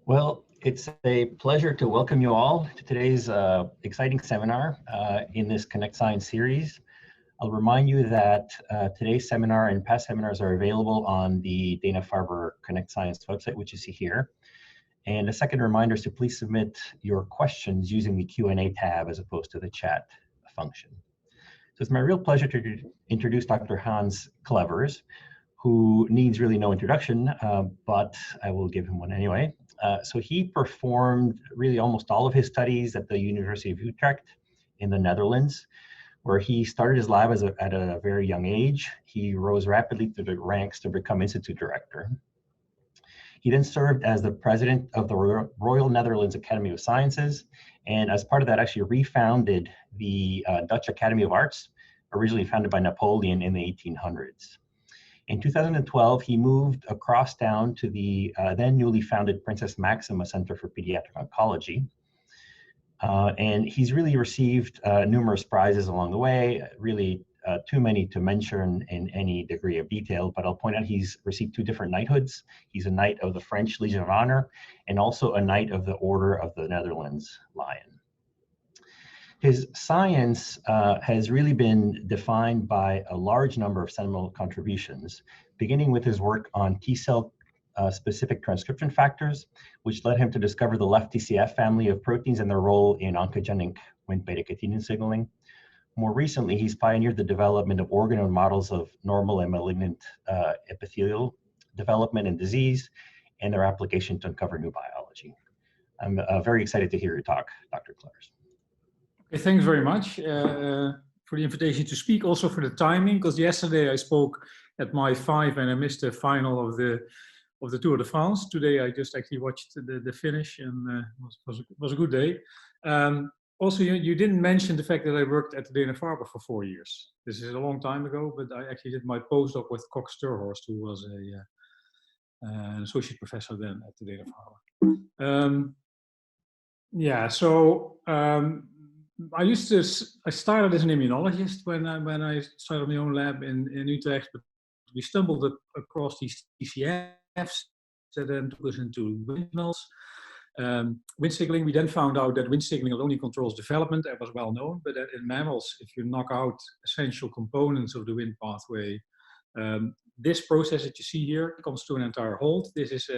Well, it's a pleasure to welcome you all to today's exciting seminar in this Connect Science series. I'll remind you that today's seminar and past seminars are available on the Dana Farber Connect Science website, which you see here. And a second reminder is to please submit your questions using the Q&A tab as opposed to the chat function. So it's my real pleasure to introduce Dr. Hans Clevers, who needs really no introduction, but I will give him one anyway. So he performed really almost all of his studies at the University of Utrecht in the Netherlands, where he started his lab at a very young age. He rose rapidly through the ranks to become institute director. He then served as the president of the Royal Netherlands Academy of Sciences, and as part of that actually refounded the Dutch Academy of Arts, originally founded by Napoleon in the 1800s. In 2012, he moved across town to the then newly founded Princess Maxima Center for Pediatric Oncology. And he's really received numerous prizes along the way, really too many to mention in any degree of detail, but I'll point out he's received 2 different knighthoods. He's a Knight of the French Legion of Honor and also a Knight of the Order of the Netherlands Lion. His science has really been defined by a large number of seminal contributions, beginning with his work on T-cell specific transcription factors, which led him to discover the left TCF family of proteins and their role in oncogenic Wnt beta-catenin signaling. More recently, he's pioneered the development of organoid models of normal and malignant epithelial development and disease, and their application to uncover new biology. I'm very excited to hear your talk, Dr. Clevers. Okay, thanks very much for the invitation to speak, also for the timing, because yesterday I spoke at my 5 and I missed the final of the Tour de France. Today I just actually watched the finish, and was a good day. Also, you didn't mention the fact that I worked at the Dana Farber for 4 years. This is a long time ago, but I actually did my postdoc with Cox Sturhorst, who was an associate professor then at the Dana Farber. I started as an immunologist when I started my own lab in Utrecht, but we stumbled across these TCFs that then took us into Wnt signals. Wnt signaling, we then found out that Wnt signaling only controls development. That was well known, but that in mammals, if you knock out essential components of the Wnt pathway, this process that you see here comes to an entire halt. This is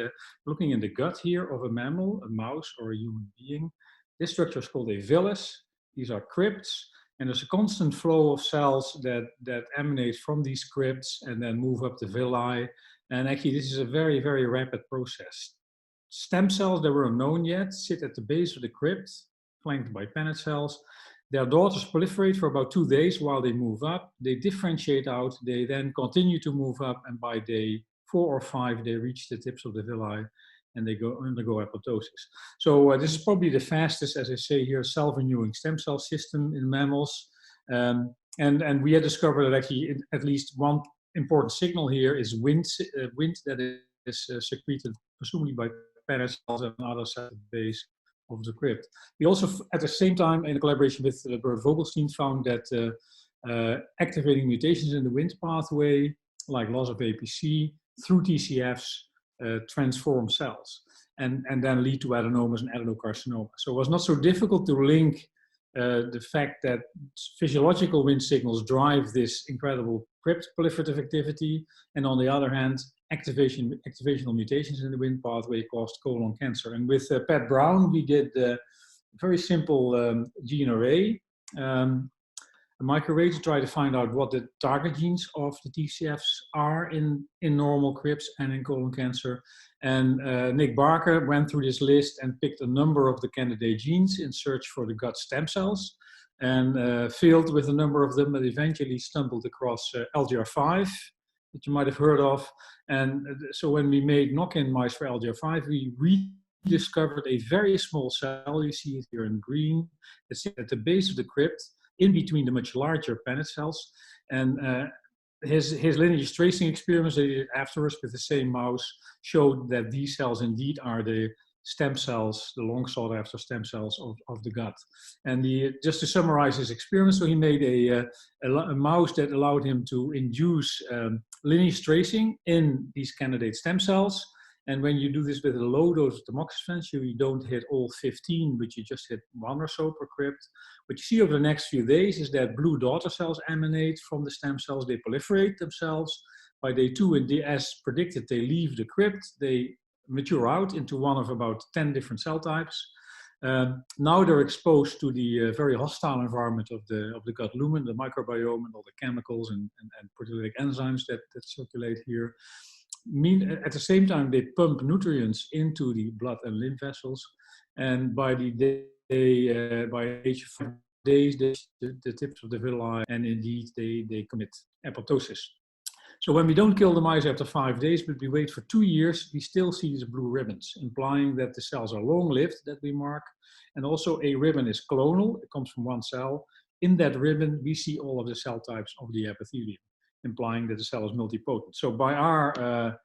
looking in the gut here of a mammal, a mouse or a human being. This structure is called a villus. These are crypts, and there's a constant flow of cells that emanate from these crypts and then move up the villi. And actually, this is a very, very rapid process. Stem cells that were unknown yet sit at the base of the crypt, flanked by Paneth cells. Their daughters proliferate for about 2 days while they move up. They differentiate out. They then continue to move up, and by day 4 or 5, they reach the tips of the villi, and they undergo apoptosis. So this is probably the fastest, as I say here, self-renewing stem cell system in mammals. And we had discovered that actually at least one important signal here is Wnt that is secreted presumably by Paneth cells and other cells at the base of the crypt. We also, at the same time, in collaboration with Bert Vogelstein, found that activating mutations in the Wnt pathway, like loss of APC, through TCFs, transform cells and then lead to adenomas and adenocarcinoma. So it was not so difficult to link the fact that physiological Wnt signals drive this incredible crypt proliferative activity, and on the other hand, activational mutations in the Wnt pathway caused colon cancer. And with Pat Brown, we did a very simple gene array, a microarray, to try to find out what the target genes of the TCFs are in normal crypts and in colon cancer. And Nick Barker went through this list and picked a number of the candidate genes in search for the gut stem cells, and failed with a number of them, but eventually stumbled across LGR5, that you might have heard of. And so when we made knock-in mice for LGR5, we rediscovered a very small cell. You see it here in green. It's at the base of the crypt, in between the much larger Paneth cells. And his lineage tracing experiments that he did afterwards with the same mouse showed that these cells indeed are the stem cells, the long sought after stem cells of the gut. And just to summarize his experiment, so he made a mouse that allowed him to induce lineage tracing in these candidate stem cells. And when you do this with a low dose of tamoxifen, you don't hit all 15, but you just hit 1 or so per crypt. What you see over the next few days is that blue daughter cells emanate from the stem cells. They proliferate themselves. By day 2, and as predicted, they leave the crypt. They mature out into one of about 10 different cell types. Now they're exposed to the very hostile environment of the gut lumen, the microbiome, and all the chemicals and proteolytic enzymes that circulate here. At the same time, they pump nutrients into the blood and lymph vessels, and by by age of 5 days, the tips of the villi, and indeed they commit apoptosis. So when we don't kill the mice after 5 days, but we wait for 2 years, we still see these blue ribbons, implying that the cells are long-lived that we mark. And also a ribbon is clonal, it comes from one cell. In that ribbon, we see all of the cell types of the epithelium, implying that the cell is multipotent. So by our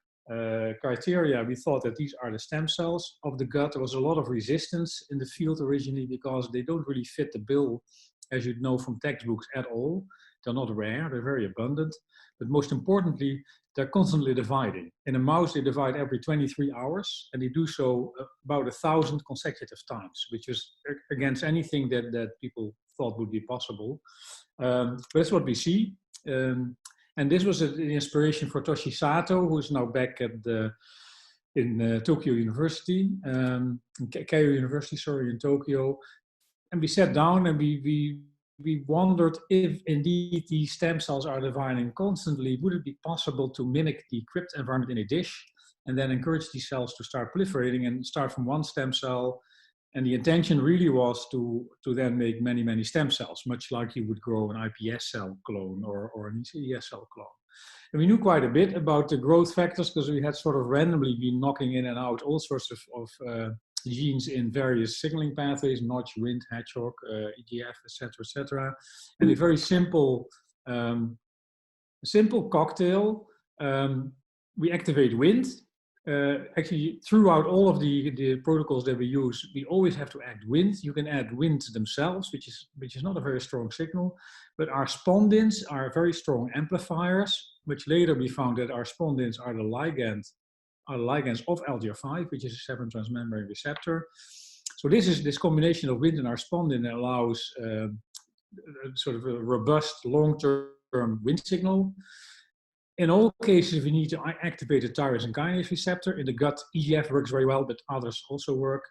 criteria, we thought that these are the stem cells of the gut. There was a lot of resistance in the field originally because they don't really fit the bill, as you'd know from textbooks, at all. They're not rare, they're very abundant. But most importantly, they're constantly dividing. In a mouse, they divide every 23 hours, and they do so about 1,000 consecutive times, which is against anything that people thought would be possible. But that's what we see. And this was the inspiration for Toshi Sato, who is now back at in Tokyo University, Keio University, sorry, in Tokyo. And we sat down and we wondered if indeed these stem cells are dividing constantly, would it be possible to mimic the crypt environment in a dish and then encourage these cells to start proliferating and start from one stem cell? And the intention really was to then make many, many stem cells, much like you would grow an iPS cell clone or an ECES cell clone. And we knew quite a bit about the growth factors because we had sort of randomly been knocking in and out all sorts of genes in various signaling pathways, Notch, Wind, Hedgehog, EGF, etc., and a very simple cocktail. We activate Wind. Actually, throughout all of the protocols that we use, we always have to add Wind. You can add Wind themselves, which is not a very strong signal, but our spondins are very strong amplifiers, which later we found that our spondins are the ligands of LGR5, which is a 7-transmembrane receptor. So this combination of Wind and our spondin allows sort of a robust long-term Wind signal. In all cases, we need to activate the tyrosine kinase receptor. In the gut, EGF works very well, but others also work.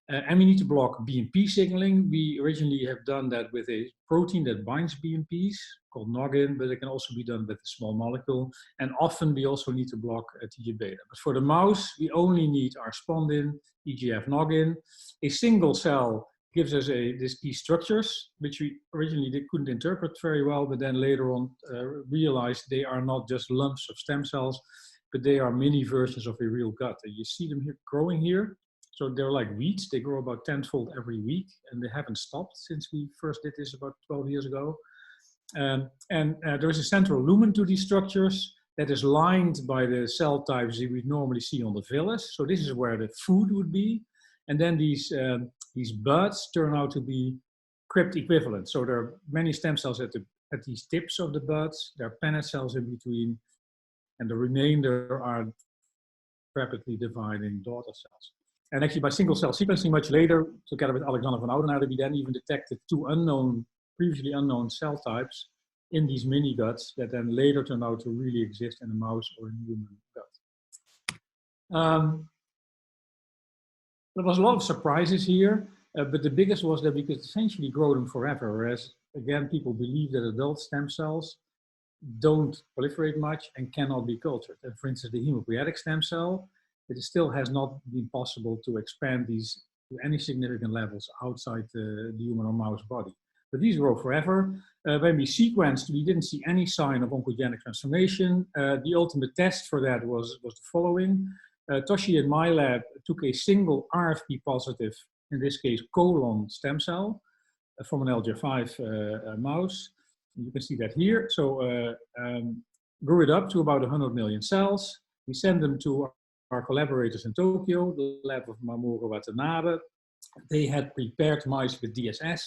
And we need to block BMP signaling. We originally have done that with a protein that binds BMPs called noggin, but it can also be done with a small molecule. And often we also need to block TGF-beta. But for the mouse, we only need our spondin, EGF noggin. A single cell gives us these structures, which we originally couldn't interpret very well, but then later on realized they are not just lumps of stem cells, but they are mini versions of a real gut. And you see them here growing here. So they're like weeds. They grow about 10-fold every week, and they haven't stopped since we first did this about 12 years ago. There is a central lumen to these structures that is lined by the cell types that we normally see on the villus. So this is where the food would be. And then these buds turn out to be crypt equivalent. So there are many stem cells at these tips of the buds. There are pennant cells in between, and the remainder are rapidly dividing daughter cells. And actually by single cell sequencing much later, together with Alexander van Oudenaarde, we then even detected 2 previously unknown cell types in these mini guts that then later turned out to really exist in a mouse or a human gut. There was a lot of surprises here, but the biggest was that we could essentially grow them forever, whereas again, people believe that adult stem cells don't proliferate much and cannot be cultured. And for instance, the hematopoietic stem cell, it still has not been possible to expand these to any significant levels outside the human or mouse body. But these grow forever. When we sequenced, we didn't see any sign of oncogenic transformation. The ultimate test for that was the following. Toshi in my lab took a single RFP positive, in this case colon stem cell, from an LGR5 mouse. You can see that here. So grew it up to about 100 million cells. We sent them to our collaborators in Tokyo, the lab of Mamoru Watanabe. They had prepared mice with DSS.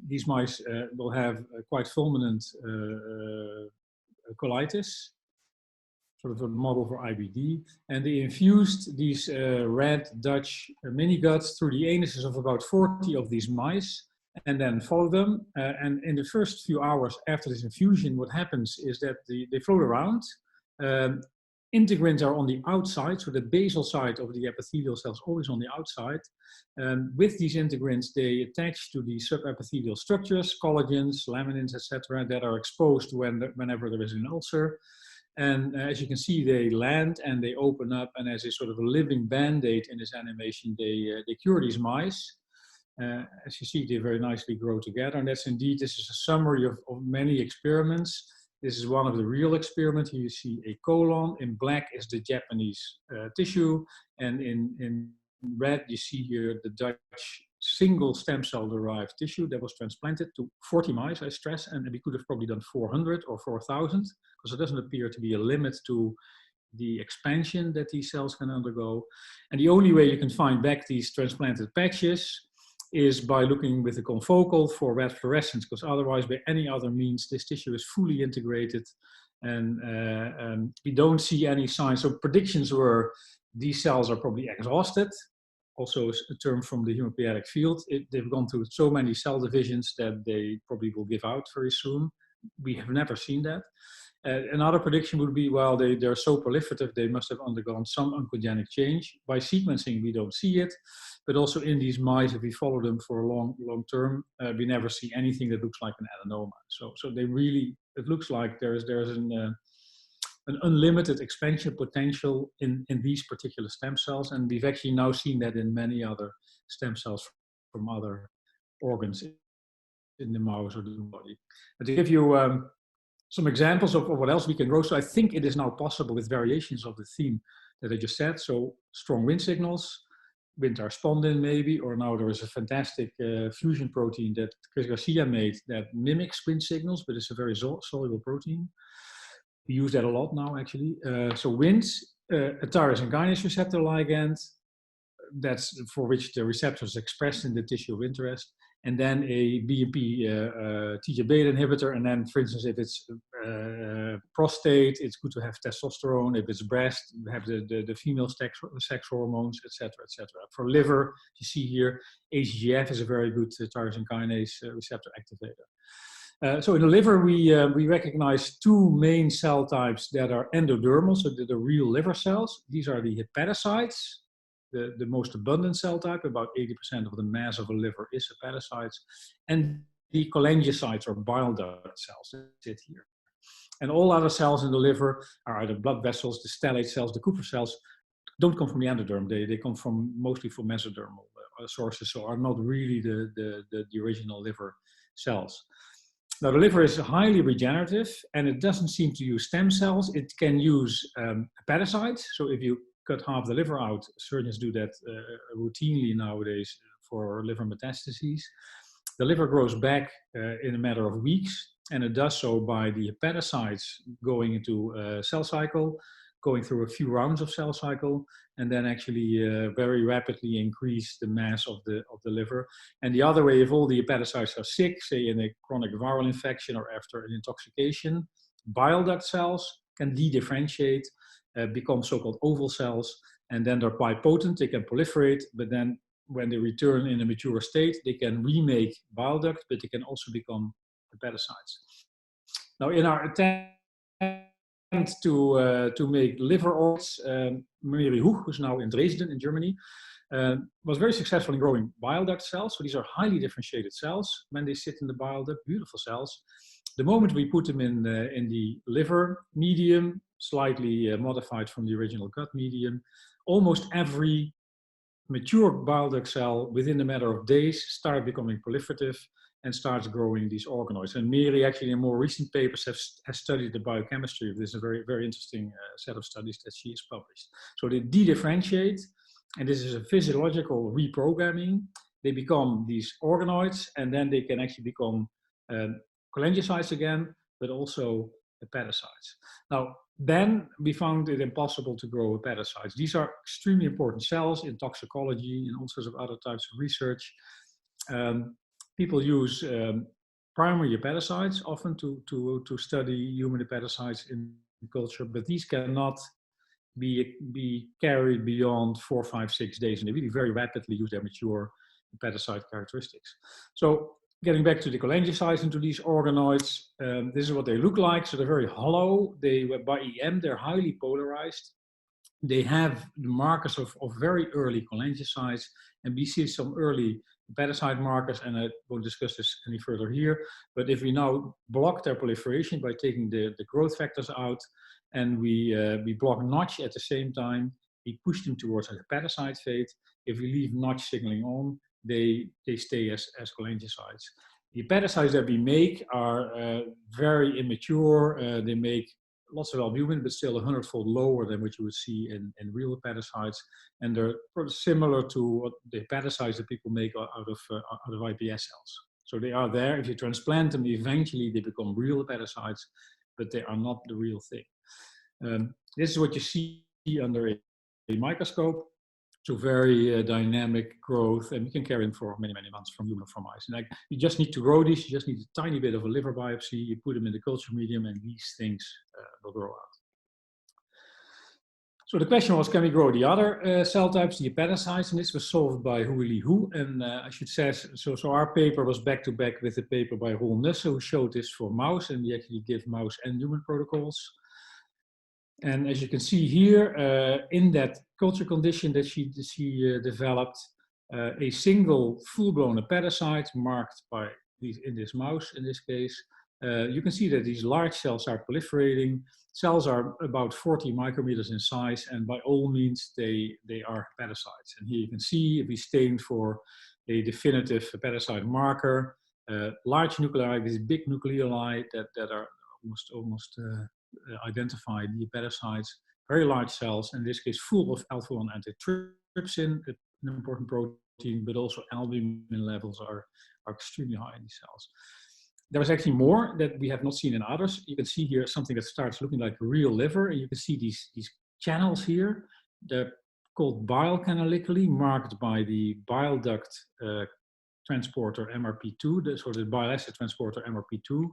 These mice will have quite fulminant colitis. sort of a model for IBD. And they infused these red Dutch mini guts through the anuses of about 40 of these mice, and then followed them. And in the first few hours after this infusion, what happens is that they float around. Integrins are on the outside, so the basal side of the epithelial cells always on the outside. With these integrins, they attach to the subepithelial structures, collagens, laminins, etc., that are exposed whenever there is an ulcer. And as you can see, they land and they open up, and as a sort of a living band-aid in this animation, they cure these mice. As you see, they very nicely grow together, and this is a summary of many experiments. This is one of the real experiments. Here you see a colon. In black is the Japanese tissue, and in red you see here the Dutch single stem cell derived tissue that was transplanted to 40 mice, I stress, and we could have probably done 400 or 4,000, because it doesn't appear to be a limit to the expansion that these cells can undergo. And the only way you can find back these transplanted patches is by looking with the confocal for red fluorescence, because otherwise by any other means this tissue is fully integrated, and we don't see any signs. So predictions were these cells are probably exhausted, also a term from the hematopoietic field. They've gone through so many cell divisions that they probably will give out very soon. We have never seen that. Another prediction would be, well, they're so proliferative, they must have undergone some oncogenic change. By sequencing, we don't see it, but also in these mice, if we follow them for a long term, we never see anything that looks like an adenoma. So they really, it looks like there's an unlimited expansion potential in these particular stem cells, and we've actually now seen that in many other stem cells from other organs in the mouse or the body. And to give you some examples of what else we can grow. So I think it is now possible with variations of the theme that I just said. So strong wind signals, winter spondin maybe, or now there is a fantastic fusion protein that Chris Garcia made that mimics wind signals, but it's a very soluble protein. We use that a lot now actually. So winds, a tyrosine kinase receptor ligand, that's for which the receptor is expressed in the tissue of interest. And then a BMP TGF-beta inhibitor, and then, for instance, if it's prostate, it's good to have testosterone. If it's breast, you have the female sex hormones, etc., etc. For liver, you see here, HGF is a very good tyrosine kinase receptor activator. So in the liver, we recognize two main cell types that are endodermal, so they're the real liver cells. These are the hepatocytes. The most abundant cell type, about 80% of the mass of a liver is hepatocytes, and the cholangiocytes or bile duct cells that sit here. And all other cells in the liver are either blood vessels, the stellate cells, the Kupffer cells, don't come from the endoderm. They come from mostly from mesodermal sources, so are not really the original liver cells. Now the liver is highly regenerative, and it doesn't seem to use stem cells. It can use hepatocytes. So if you cut half the liver out, surgeons do that routinely nowadays for liver metastases. The liver grows back in a matter of weeks, and it does so by the hepatocytes going into a cell cycle, going through a few rounds of cell cycle, and then actually very rapidly increase the mass of the liver. And the other way, if all the hepatocytes are sick, say in a chronic viral infection or after an intoxication, bile duct cells can de-differentiate, become so-called oval cells, and then they're bipotent, they can proliferate, but then when they return in a mature state, they can remake bile duct, but they can also become hepatocytes. Now, in our attempt to make liver organs, Mary Huch, who's now in Dresden in Germany, was very successful in growing bile duct cells. So these are highly differentiated cells when they sit in the bile duct, beautiful cells. The moment we put them in the liver medium, slightly modified from the original gut medium, almost every mature bile duct cell within a matter of days started becoming proliferative and starts growing these organoids. And Mary actually in more recent papers has studied the biochemistry of this, a very, very interesting set of studies that she has published. So they de-differentiate, and this is a physiological reprogramming. They become these organoids, and then they can actually become cholangiocytes again, but also hepatocytes. Now, then we found it impossible to grow hepatocytes. These are extremely important cells in toxicology and all sorts of other types of research. People use primary hepatocytes often to study human hepatocytes in culture, but these cannot be carried beyond 4, 5, 6 days, and they really very rapidly lose their mature hepatocyte characteristics. So getting back to the cholangiocytes and to these organoids, this is what they look like. So they're very hollow. By EM, they're highly polarized. They have the markers of very early cholangiocytes, and we see some early hepatocyte markers, and I won't discuss this any further here. But if we now block their proliferation by taking the growth factors out, and we block Notch at the same time, we push them towards a hepatocyte fate. If we leave Notch signaling on, they stay as cholangiocytes. The hepatocytes that we make are very immature. They make lots of albumin, but still 100-fold lower than what you would see in real hepatocytes. And they're similar to what the hepatocytes that people make out of iPS cells. So they are there. If you transplant them, eventually they become real hepatocytes, but they are not the real thing. This is what you see under a microscope. So very dynamic growth, and we can carry them for many, many months from human or from mice. And you just need to grow these. You just need a tiny bit of a liver biopsy. You put them in the culture medium, and these things will grow out. So the question was, can we grow the other cell types, the hepatocytes? And this was solved by Hui Hu. And I should say, so our paper was back to back with a paper by Roel Nusse, who showed this for mouse, and we actually give mouse and human protocols. And as you can see here, in that culture condition that she developed, a single full-blown hepatocyte marked by these, in this mouse in this case, you can see that these large cells are proliferating. Cells are about 40 micrometers in size, and by all means, they are hepatocytes. And here you can see if we stain for a definitive hepatocyte marker, large nuclei with big nucleoli that are almost identify the hepatocytes, very large cells, in this case full of alpha-1 antitrypsin, an important protein, but also albumin levels are extremely high in these cells. There is actually more that we have not seen in others. You can see here something that starts looking like a real liver, and you can see these channels here. They're called bile canaliculi, marked by the bile duct transporter MRP2, so the bile acid transporter MRP2.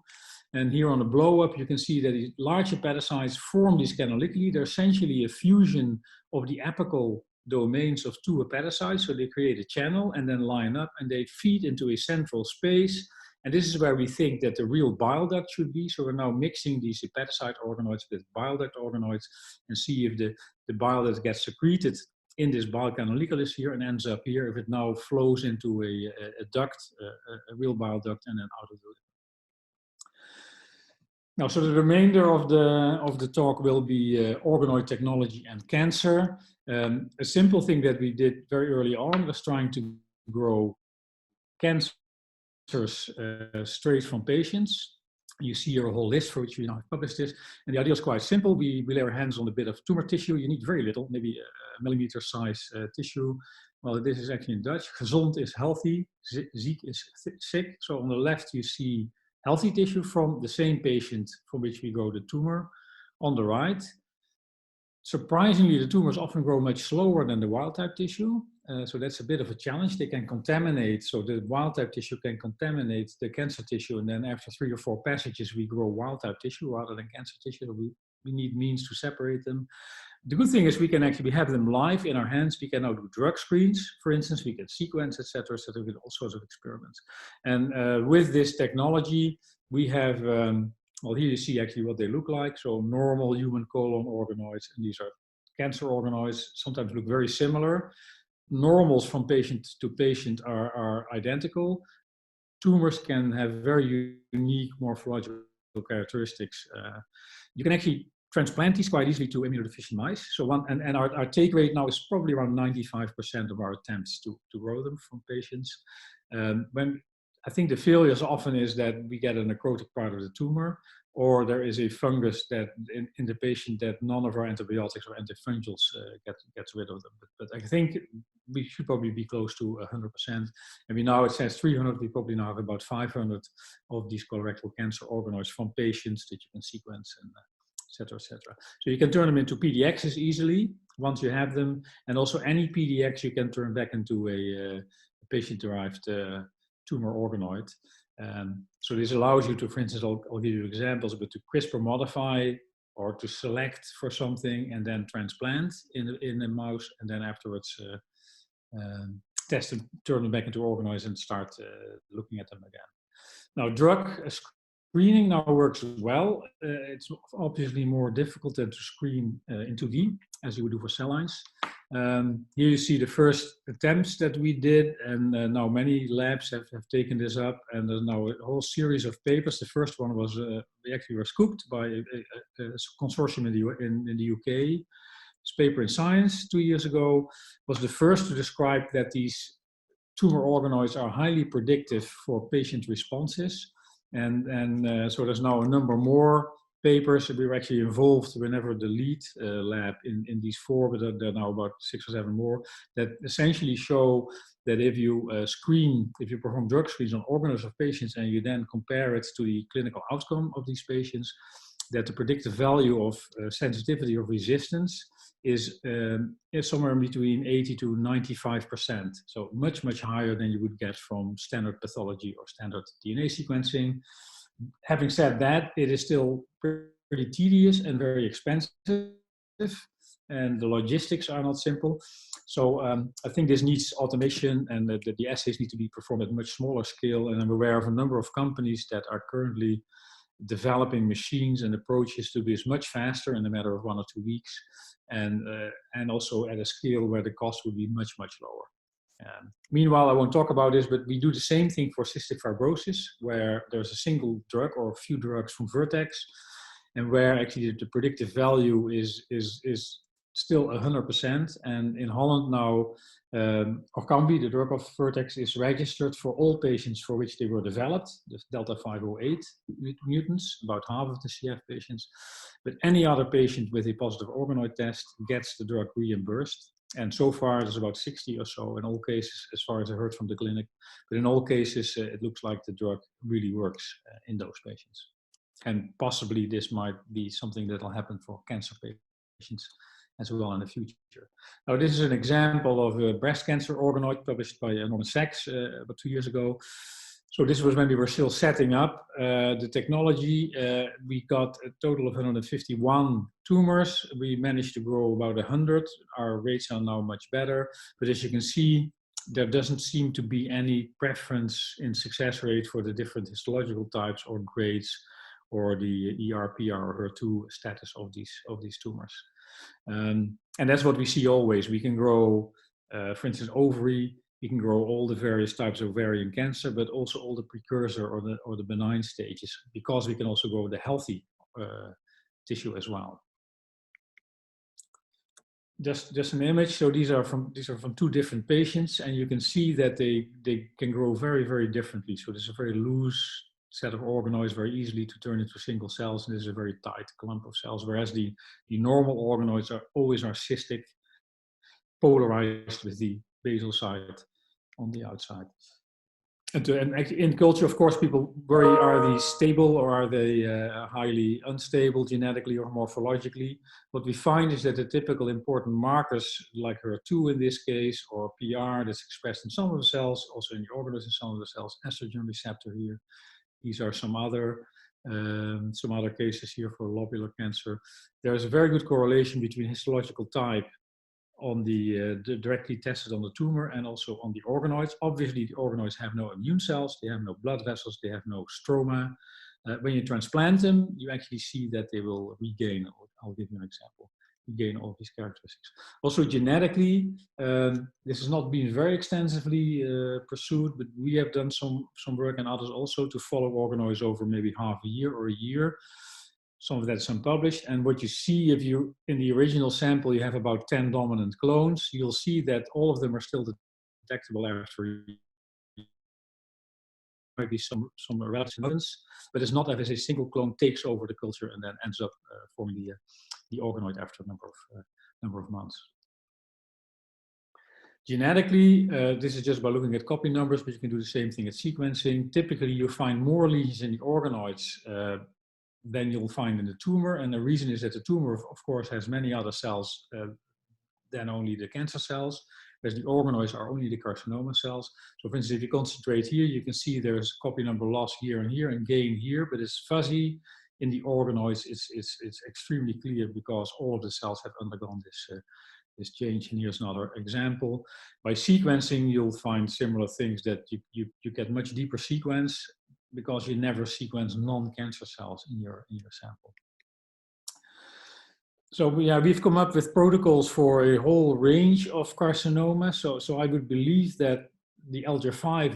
And here on the blow-up, you can see that these large hepatocytes form these canaliculi. They're essentially a fusion of the apical domains of two hepatocytes. So they create a channel and then line up, and they feed into a central space. And this is where we think that the real bile duct should be. So we're now mixing these hepatocyte organoids with bile duct organoids and see if the bile that gets secreted in this bile canaliculi here and ends up here, if it now flows into a duct, a real bile duct, and then out of the liver. Now, so the remainder of the talk will be organoid technology and cancer. A simple thing that we did very early on was trying to grow cancers straight from patients. You see here a whole list for which we now have published this. And the idea is quite simple. We lay our hands on a bit of tumor tissue. You need very little, maybe a millimeter size tissue. Well, this is actually in Dutch. Gezond is healthy, ziek is sick. So on the left, you see healthy tissue from the same patient from which we grow the tumor. On the right, surprisingly, the tumors often grow much slower than the wild type tissue. So that's a bit of a challenge. They can contaminate, so the wild type tissue can contaminate the cancer tissue, and then after 3 or 4 passages, we grow wild type tissue rather than cancer tissue. So we need means to separate them. The good thing is we can actually have them live in our hands. We can now do drug screens, for instance. We can sequence, etc., with all sorts of experiments. And with this technology, we have, well, here you see actually what they look like. So normal human colon organoids, and these are cancer organoids, sometimes look very similar. Normals from patient to patient are identical. Tumors can have very unique morphological characteristics. You can actually transplant these quite easily to immunodeficient mice. So our take rate now is probably around 95% of our attempts to grow them from patients. When I think the failures often is that we get a necrotic part of the tumor, or there is a fungus that in the patient that none of our antibiotics or antifungals gets rid of them. But I think we should probably be close to 100%. And we now, it says 300, we probably now have about 500 of these colorectal cancer organoids from patients that you can sequence, and et cetera, et cetera. So you can turn them into PDXs easily once you have them. And also any PDX you can turn back into a patient-derived tumor organoid. So this allows you to, for instance, I'll give you examples, but to CRISPR modify or to select for something and then transplant in a mouse, and then afterwards test them, turn them back into organoids and start looking at them again. Now, drug screening now works well. It's obviously more difficult than to screen in 2D, as you would do for cell lines. Here you see the first attempts that we did, and now many labs have taken this up, and there's now a whole series of papers. The first one was, we actually were scooped by a consortium in the UK. This paper in Science 2 years ago was the first to describe that these tumor organoids are highly predictive for patient responses. And so there's now a number more papers. We were actually involved whenever the lead lab in these four, but there are now about 6 or 7 more, that essentially show that if you perform drug screens on organoids of patients and you then compare it to the clinical outcome of these patients, that the predictive value of sensitivity or resistance is somewhere between 80 to 95%. So much, much higher than you would get from standard pathology or standard DNA sequencing. Having said that, it is still pretty tedious and very expensive, and the logistics are not simple. So I think this needs automation, and the assays need to be performed at a much smaller scale. And I'm aware of a number of companies that are currently developing machines and approaches to this much faster in a matter of 1 or 2 weeks, and also at a scale where the cost would be much, much lower. Meanwhile, I won't talk about this, but we do the same thing for cystic fibrosis, where there's a single drug or a few drugs from Vertex, and where actually the predictive value is still 100%. And in Holland now, Orkambi, the drug of Vertex, is registered for all patients for which they were developed, the Delta 508 mutants, about half of the CF patients. But any other patient with a positive organoid test gets the drug reimbursed. And so far, there's about 60 or so in all cases, as far as I heard from the clinic. But in all cases, it looks like the drug really works in those patients. And possibly this might be something that will happen for cancer patients as well in the future. Now, this is an example of a breast cancer organoid published by Norman Sachs about 2 years ago. So this was when we were still setting up the technology. We got a total of 151 tumors. We managed to grow about 100. Our rates are now much better. But as you can see, there doesn't seem to be any preference in success rate for the different histological types or grades or the ER, PR, or HER2 status of these tumors. And that's what we see always. We can grow, for instance, ovary. We can grow all the various types of ovarian cancer, but also all the precursor or the benign stages, because we can also grow the healthy tissue as well. Just an image. So these are from 2 different patients, and you can see that they can grow very, very differently. So this is a very loose set of organoids, very easily to turn into single cells, and this is a very tight clump of cells, whereas the normal organoids are always cystic, polarized with the basal side on the outside. And in culture, of course, people worry, are these stable or are they highly unstable genetically or morphologically? What we find is that the typical important markers, like HER2 in this case, or PR that's expressed in some of the cells, also in the organoids in some of the cells, estrogen receptor here. These are some other cases here for lobular cancer. There is a very good correlation between histological type on the directly tested on the tumor and also on the organoids. Obviously, the organoids have no immune cells, they have no blood vessels, they have no stroma. When you transplant them, you actually see that they will regain. I'll give you an example. Regain all of these characteristics. Also, genetically, this has not been very extensively pursued, but we have done some work, and others also, to follow organoids over maybe half a year or a year. Some of that's unpublished. And what you see, if you, in the original sample, you have about 10 dominant clones, you'll see that all of them are still detectable after maybe some relative evidence, but it's not as a single clone takes over the culture and then ends up forming the organoid after a number of months. Genetically, this is just by looking at copy numbers, but you can do the same thing at sequencing. Typically, you find more lesions in the organoids than you'll find in the tumor, and the reason is that the tumor, of course, has many other cells than only the cancer cells, whereas the organoids are only the carcinoma cells. So for instance, if you concentrate here, you can see there's copy number loss here and gain here, but it's fuzzy in the organoids, it's extremely clear because all of the cells have undergone this change. And here's another example. By sequencing, you'll find similar things, that you get much deeper sequence because you never sequence non-cancer cells in your sample. So we've come up with protocols for a whole range of carcinomas. So I would believe that the LGR5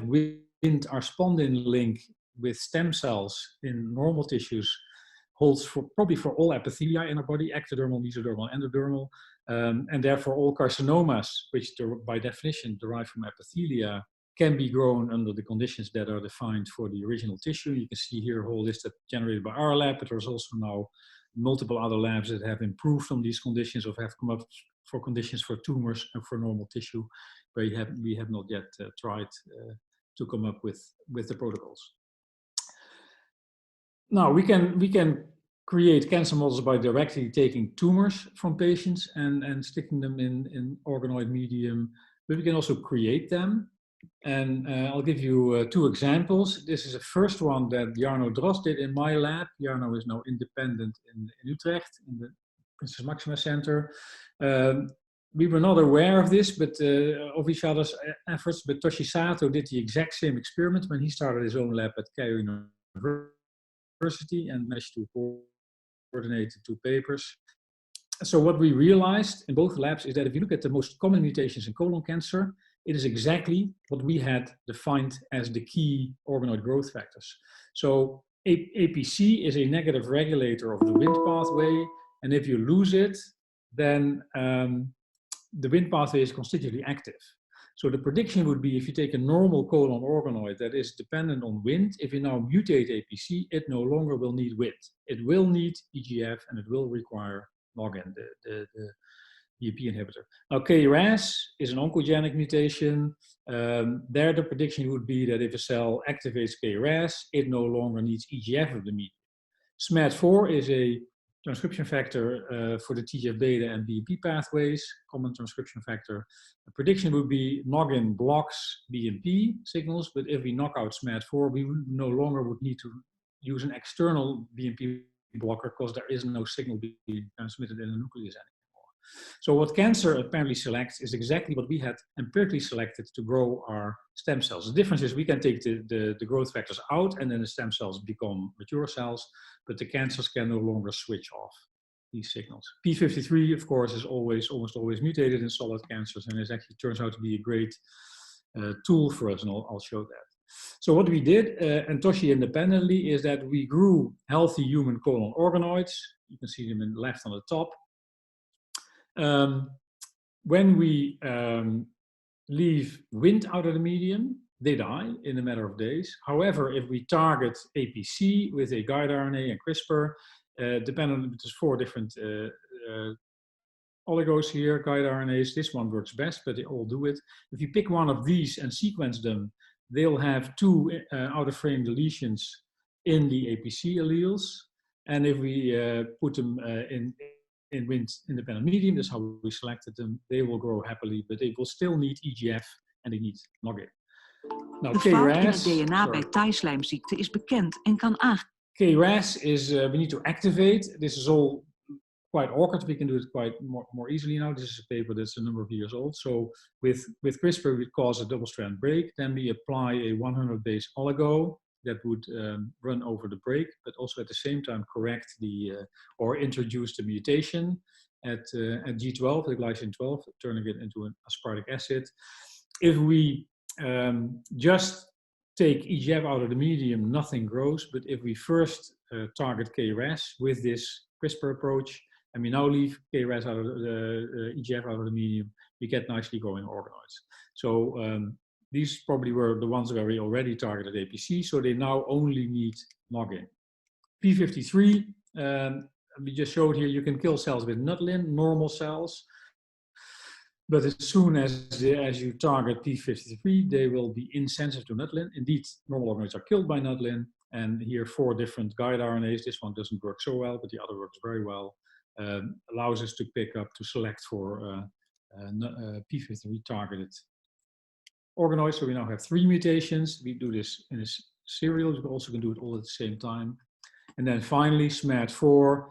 Wnt/spondin link with stem cells in normal tissues holds probably for all epithelia in our body, ectodermal, mesodermal, endodermal, and therefore all carcinomas, which by definition derive from epithelia, can be grown under the conditions that are defined for the original tissue. You can see here a whole list that generated by our lab, but there's also now multiple other labs that have improved on these conditions, or have come up for conditions for tumors and for normal tissue, where we have not yet tried to come up with the protocols. Now we can create cancer models by directly taking tumors from patients and sticking them in organoid medium, but we can also create them. And I'll give you 2 examples. This is the first one that Jarno Drost did in my lab. Jarno is now independent in Utrecht, in the Princess Maxima Center. We were not aware of this, but of each other's efforts, but Toshi Sato did the exact same experiment when he started his own lab at Keio University and managed to coordinate the 2 papers. So what we realized in both labs is that if you look at the most common mutations in colon cancer, it is exactly what we had defined as the key organoid growth factors. So APC is a negative regulator of the Wnt pathway, and if you lose it, then the Wnt pathway is constitutively active. So the prediction would be, if you take a normal colon organoid that is dependent on Wnt, if you now mutate APC, it no longer will need Wnt. It will need EGF, and it will require NOGIN, the EAP inhibitor. Now, KRAS is an oncogenic mutation. There, the prediction would be that if a cell activates KRAS, it no longer needs EGF of the medium. SMAD4 is a transcription factor for the TGF-beta and BMP pathways, common transcription factor. The prediction would be NOGIN blocks BMP signals, but if we knock out SMAD4, we no longer would need to use an external BMP blocker because there is no signal being transmitted in the nucleus anymore. So what cancer apparently selects is exactly what we had empirically selected to grow our stem cells. The difference is we can take the growth factors out and then the stem cells become mature cells, but the cancers can no longer switch off these signals. P53, of course, is almost always mutated in solid cancers, and it actually turns out to be a great tool for us, and I'll show that. So what we did, and Toshi independently, is that we grew healthy human colon organoids. You can see them in the left on the top. When we leave Wnt out of the medium, they die in a matter of days. However, if we target APC with a guide RNA and CRISPR, there's 4 different oligos here, guide RNAs. This one works best, but they all do it. If you pick one of these and sequence them, they'll have 2 out-of-frame deletions in the APC alleles. And if we put them in Wnt independent medium, that's how we selected them, they will grow happily, but they will still need EGF and they need NOGIN. Now, de fout in het DNA bij taaislijmziekte is bekend en kan KRAS is, we need to activate. This is all quite awkward. We can do it quite more easily now. This is a paper that's a number of years old. So with CRISPR, we cause a double-strand break. Then we apply a 100 base oligo that would run over the break, but also at the same time correct or introduce the mutation at G12, the glycine 12, turning it into an aspartic acid. If we just take EGF out of the medium, nothing grows. But if we first target KRAS with this CRISPR approach, and we now leave KRAS out of the EGF out of the medium, we get nicely growing organoids. So these probably were the ones where we already targeted APC, so they now only need NOGIN. P53, we just showed here, you can kill cells with nutlin, normal cells. But as soon as you target P53, they will be insensitive to nutlin. Indeed, normal organoids are killed by nutlin. And here 4 different guide RNAs. This one doesn't work so well, but the other works very well. Allows us to select for P53 targeted organoids. So we now have 3 mutations. We do this in a serial. You also can do it all at the same time. And then finally, SMAD4.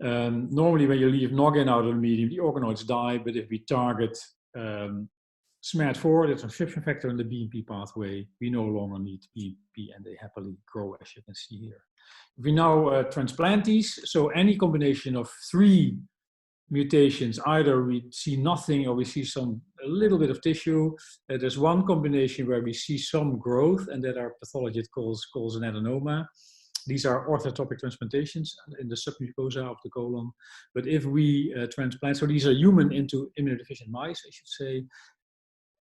Normally, when you leave noggin out of the medium, the organoids die. But if we target SMAD4, the transcription factor in the BMP pathway, we no longer need BMP, and they happily grow, as you can see here. If we now transplant these, so any combination of 3 mutations, either we see nothing or we see a little bit of tissue. There's one combination where we see some growth, and that our pathologist calls an adenoma. These are orthotopic transplantations in the submucosa of the colon. But if we transplant, so these are human into immunodeficient mice, I should say.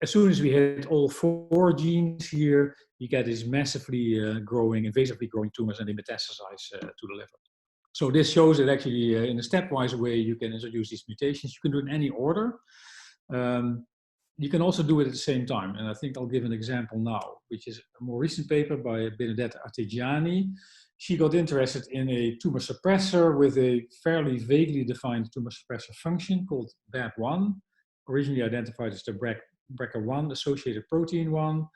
As soon as we hit all 4 genes here, you get these massively invasively growing tumors, and they metastasize to the liver. So this shows that actually in a stepwise way you can introduce these mutations. You can do it in any order. You can also do it at the same time. And I think I'll give an example now, which is a more recent paper by Benedetta Artigiani. She got interested in a tumor suppressor with a fairly vaguely defined tumor suppressor function called BAP1, originally identified as the BRCA1 associated protein 1.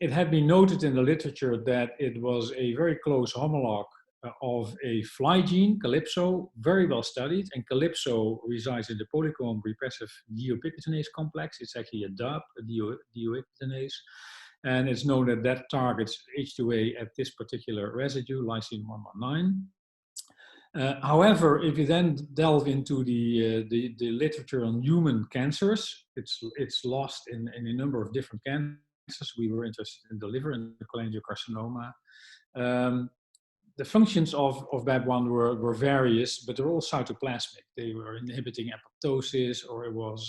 It had been noted in the literature that it was a very close homologue of a fly gene, Calypso, very well studied, and Calypso resides in the polycomb repressive deubiquitinase complex. It's actually a DUB, a deubiquitinase, and it's known that that targets H2A at this particular residue, lysine 119. However, if you then delve into the literature on human cancers, it's lost in a number of different cancers. We were interested in the liver and the cholangiocarcinoma. The functions of BAP1 were various, but they're all cytoplasmic. They were inhibiting apoptosis, or it was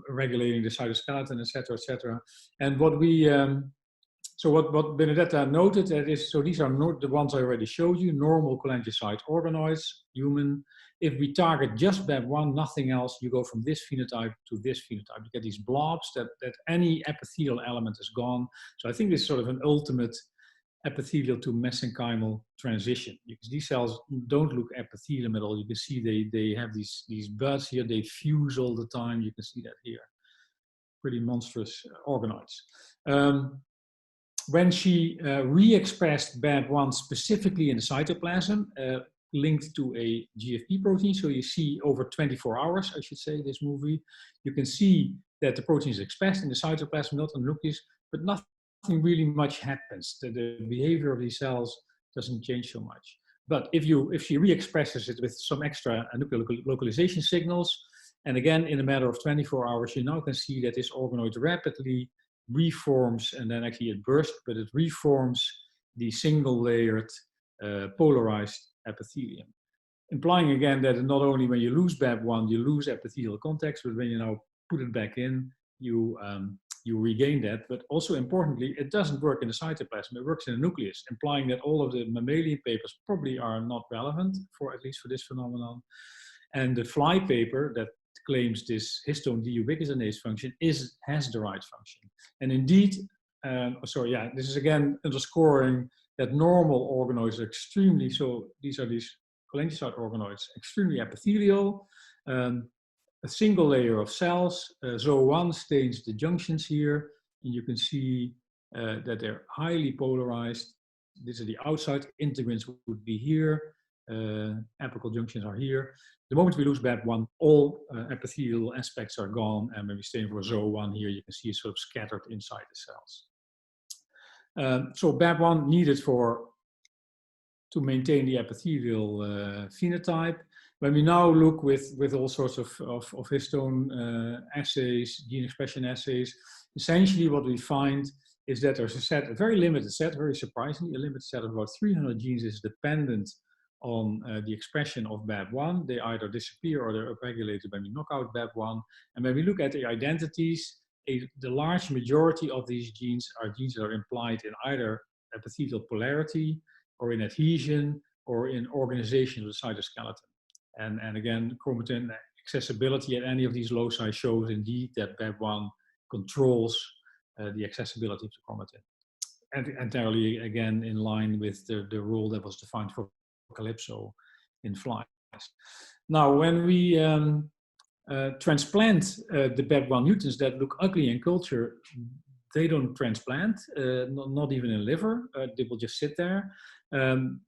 regulating the cytoskeleton, etc., etc. And what we, so what Benedetta noted that is, so these are not the ones I already showed you, normal cholangiocyte organoids, human. If we target just BAP1, nothing else, you go from this phenotype to this phenotype. You get these blobs that any epithelial element is gone. So I think this is sort of an ultimate epithelial to mesenchymal transition, because these cells don't look epithelium at all. You can see they have these buds here, they fuse all the time. You can see that here. Pretty monstrous organoids. When she re-expressed BAP1 specifically in the cytoplasm, linked to a GFP protein, so you see over 24 hours, I should say, this movie, you can see that the protein is expressed in the cytoplasm, not on the nucleus, but nothing really much happens. The behavior of these cells doesn't change so much. But if she re-expresses it with some extra nuclear localization signals, and again, in a matter of 24 hours, you now can see that this organoid rapidly reforms, and then actually it bursts, but it reforms the single-layered polarized epithelium. Implying again that not only when you lose BAP1, you lose epithelial context, but when you now put it back in, you regain that. But also importantly, it doesn't work in the cytoplasm, it works in the nucleus, implying that all of the mammalian papers probably are not relevant for, at least for this phenomenon. And the fly paper that claims this histone deubiquitinase function has the right function. And indeed, this is again underscoring that normal organoids are extremely, so these are these cholangiocyte organoids, extremely epithelial. A single layer of cells, ZO1 stains the junctions here, and you can see that they're highly polarized. These are the outside integrins would be here, apical junctions are here. The moment we lose BAP1, all epithelial aspects are gone, and when we stain for ZO1 here, you can see it's sort of scattered inside the cells. So BAP1 needed to maintain the epithelial phenotype. When we now look with all sorts of histone assays, gene expression assays, essentially what we find is that there's a very limited set, very surprisingly, a limited set of about 300 genes is dependent on the expression of BAP1. They either disappear or they're upregulated when we knock out BAP1. And when we look at the identities, the large majority of these genes are genes that are implied in either epithelial polarity or in adhesion or in organization of the cytoskeleton. And again, chromatin accessibility at any of these loci shows indeed that BAP1 controls the accessibility of the chromatin. And entirely, again, in line with the rule that was defined for Calypso in flies. Now, when we transplant the BAP1 mutants that look ugly in culture, they don't transplant, not even in liver. They will just sit there.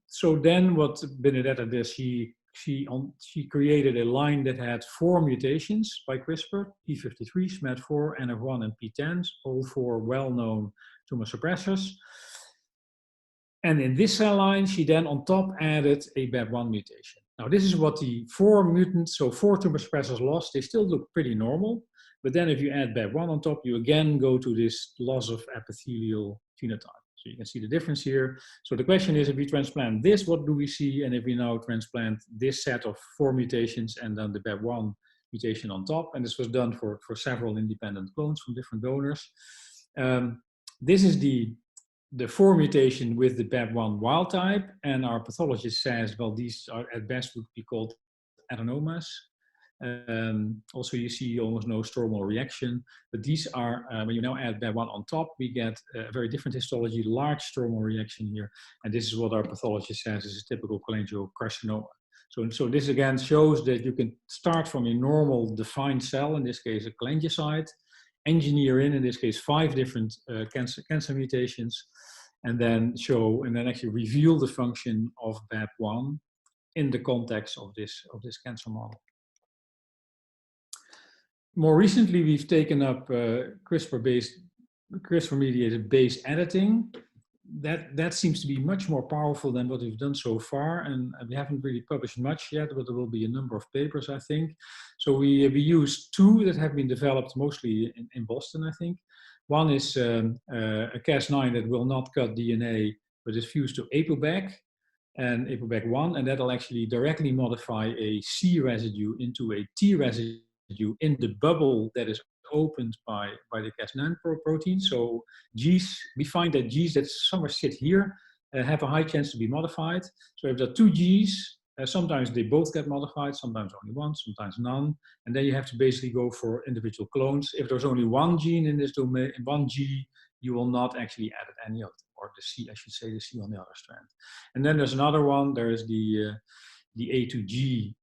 So then what Benedetta did, she created a line that had 4 mutations by CRISPR: P53, SMAD4, NF1, and PTEN, all 4 well-known tumor suppressors. And in this cell line, she then on top added a BAP1 mutation. Now, this is what the 4 mutants, so 4 tumor suppressors lost. They still look pretty normal. But then if you add BAP1 on top, you again go to this loss of epithelial phenotype. So you can see the difference here. So the question is, if we transplant this, what do we see? And if we now transplant this set of 4 mutations and then the BAP1 mutation on top, and this was done for several independent clones from different donors. This is the 4 mutation with the BAP1 wild type, and our pathologist says, well, these are at best would be called adenomas. Also, you see almost no stromal reaction, but these are, when you now add BAP1 on top, we get a very different histology, large stromal reaction here, and this is what our pathologist says is a typical cholangiocarcinoma. So this again shows that you can start from a normal defined cell, in this case a cholangiocyte, engineer in this case 5 different cancer mutations, and then actually reveal the function of BAP1 in the context of this cancer model. More recently, we've taken up CRISPR-mediated base editing. That seems to be much more powerful than what we've done so far, and we haven't really published much yet, but there will be a number of papers, I think. So we use 2 that have been developed mostly in Boston, I think. One is a Cas9 that will not cut DNA, but is fused to ApoBec and ApoBec1, and that'll actually directly modify a C residue into a T residue in the bubble that is opened by the Cas9 protein. So Gs, we find that Gs that somewhere sit here have a high chance to be modified. So if there are 2 Gs, sometimes they both get modified, sometimes only one, sometimes none. And then you have to basically go for individual clones. If there's only 1 gene in this domain, 1 G, you will not actually edit any of them, or the C, I should say, the C on the other strand. And then there's another one, there is the A to G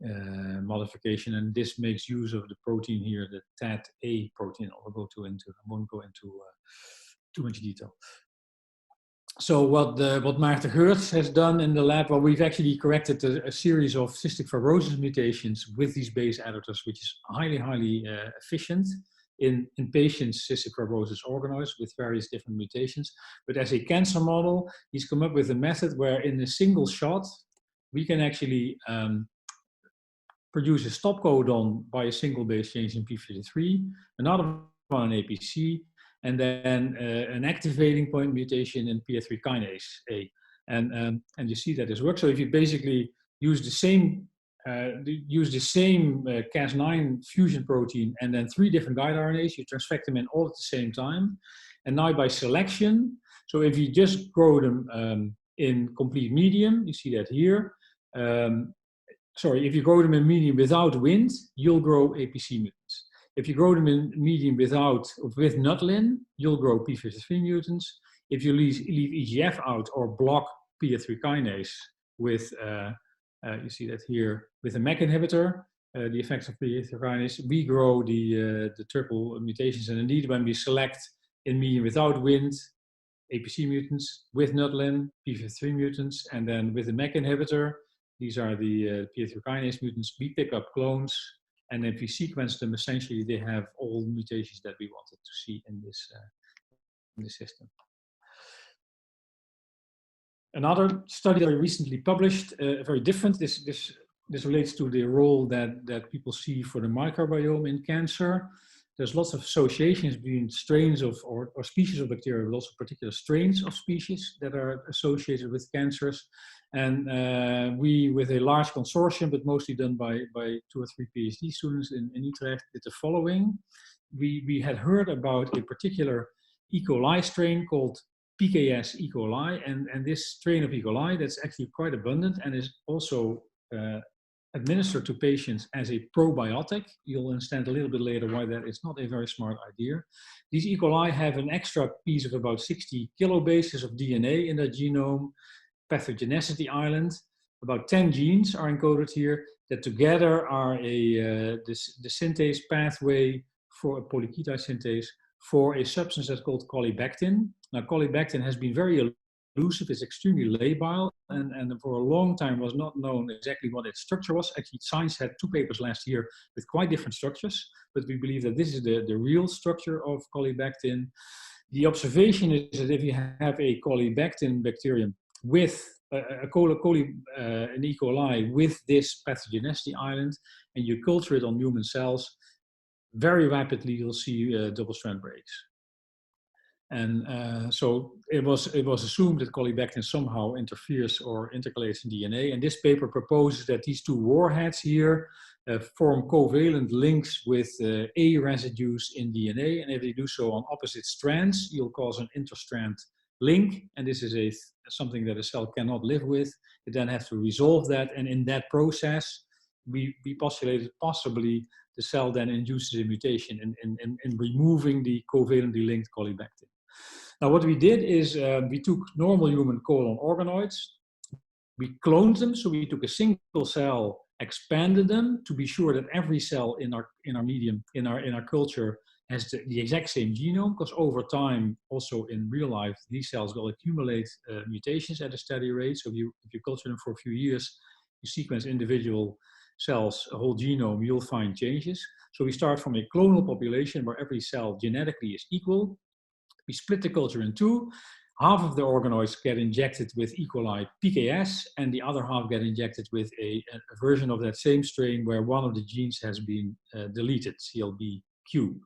modification, and this makes use of the protein here, the TAT-A protein. I won't go into too much detail. So what Maarten Geurts has done in the lab, well, we've actually corrected a series of cystic fibrosis mutations with these base editors, which is highly efficient in patients' cystic fibrosis organoids with various different mutations. But as a cancer model, he's come up with a method where in a single shot, we can actually produce a stop codon by a single base change in P53, another one in APC, and then an activating point mutation in PI3 kinase A. And you see that this works. So if you basically use the same Cas9 fusion protein and then 3 different guide RNAs, you transfect them in all at the same time. And now by selection, so if you just grow them in complete medium, you see that here. If you grow them in medium without Wnt, you'll grow APC mutants. If you grow them in medium with Nutlin, you'll grow P53 mutants. If you leave EGF out or block PI3 kinase with, you see that here, with a MEK inhibitor, the effects of PI3 kinase, we grow the triple mutations. And indeed, when we select in medium without Wnt, APC mutants, with Nutlin, P53 mutants, and then with the MEK inhibitor, these are the PI3 kinase mutants, we pick up clones, and if we sequence them, essentially they have all the mutations that we wanted to see in this system. Another study that I recently published, very different. This relates to the role that people see for the microbiome in cancer. There's lots of associations between strains of or species of bacteria, but also particular strains of species that are associated with cancers. And we, with a large consortium, but mostly done by 2 or 3 PhD students in Utrecht, did the following. We had heard about a particular E. coli strain called PKS E. coli, and this strain of E. coli that's actually quite abundant and is also administered to patients as a probiotic. You'll understand a little bit later why that is not a very smart idea. These E. coli have an extra piece of about 60 kilobases of DNA in their genome, pathogenicity island. About 10 genes are encoded here that together are the synthase pathway for a polyketide synthase for a substance that's called colibactin. Now, colibactin has been very elusive, it's extremely labile, and for a long time was not known exactly what its structure was. Actually, Science had 2 papers last year with quite different structures, but we believe that this is the real structure of colibactin. The observation is that if you have a colibactin bacterium with an E. coli with this pathogenicity island, and you culture it on human cells, very rapidly you'll see double-strand breaks. And so it was assumed that colibactin somehow interferes or intercalates in DNA. And this paper proposes that these 2 warheads here form covalent links with A residues in DNA. And if they do so on opposite strands, you'll cause an interstrand link. And this is something that a cell cannot live with. You then have to resolve that. And in that process, we postulated possibly the cell then induces a mutation in removing the covalently linked colibactin. Now, what we did is we took normal human colon organoids, we cloned them, so we took a single cell, expanded them to be sure that every cell in our medium, in our culture, has the exact same genome, because over time, also in real life, these cells will accumulate mutations at a steady rate. So if you culture them for a few years, you sequence individual cells, a whole genome, you'll find changes. So we start from a clonal population where every cell genetically is equal. We split the culture in 2. Half of the organoids get injected with E. coli PKS, and the other half get injected with a version of that same strain where one of the genes has been deleted, CLBQ.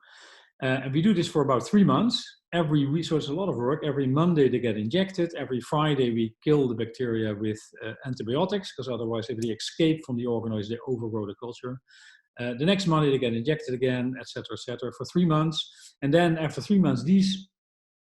And we do this for about 3 months. So it's a lot of work. Every Monday they get injected. Every Friday we kill the bacteria with antibiotics, because otherwise if they escape from the organoids, they overgrow the culture. The next Monday they get injected again, etc., for 3 months. And then after 3 months, these